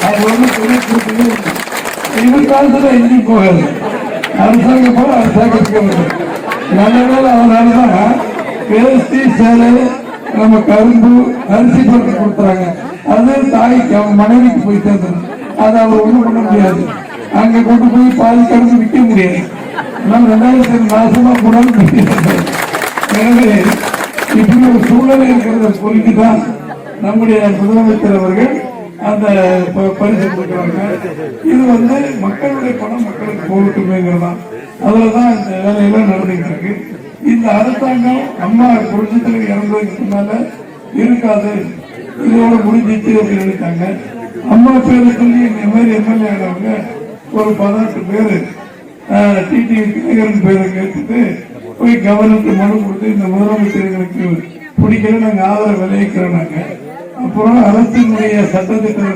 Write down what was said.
அது வந்து காலத்துல எங்கேயும் போகாது. அரசாங்கம் போல அரசாங்கத்துக்கு நல்ல வேலை. அதனாலதான் வேஷ்டி சேலை நம்ம கரும்பு அரிசி போட்டு கொடுத்துறாங்க. அது தாய்க்கு அவங்க மனைவிக்கு போய் சேர்ந்துடும். அதை அவர் ஒண்ணும் பண்ண முடியாது. அங்க கொண்டு போய் பாதி கரும்பு விற்க முடியாது. 2000 மாசமா கூட எனவே இப்படி ஒரு சூழ்நிலை இருக்கிறத புரிஞ்சுதான் நம்முடைய முதலமைச்சர் அவர்கள் அந்த பரிசு கொடுக்கிறாங்க. இது வந்து மக்களுடைய பணம் மக்களுக்கு போகட்டுமேங்கிறதான். அதுலதான் இந்த வேலையெல்லாம் நடந்துகிட்டு இருக்கு. இந்த அரசாங்கம் அம்மா புரட்சித்தலைவி இறந்ததுக்கு முன்னால இருக்காது, இதோட முடிஞ்சிச்சு அப்படின்னு நினைத்தாங்க. அம்மா பேரை சொல்லி இந்த மாதிரி எம்எல்ஏ ஆனவங்க ஒரு 18 பேரு டிடி தினகரன் பேரை கேட்டுட்டு போய் கவர்னருக்கு மனு கொடுத்து இந்த முதலமைச்சர்களுக்கு பிடிக்கல, நாங்க ஆதரவு விளைவிக்கிறோம். நாங்க அப்புறம் அரசினுடைய சட்டத்திட்ட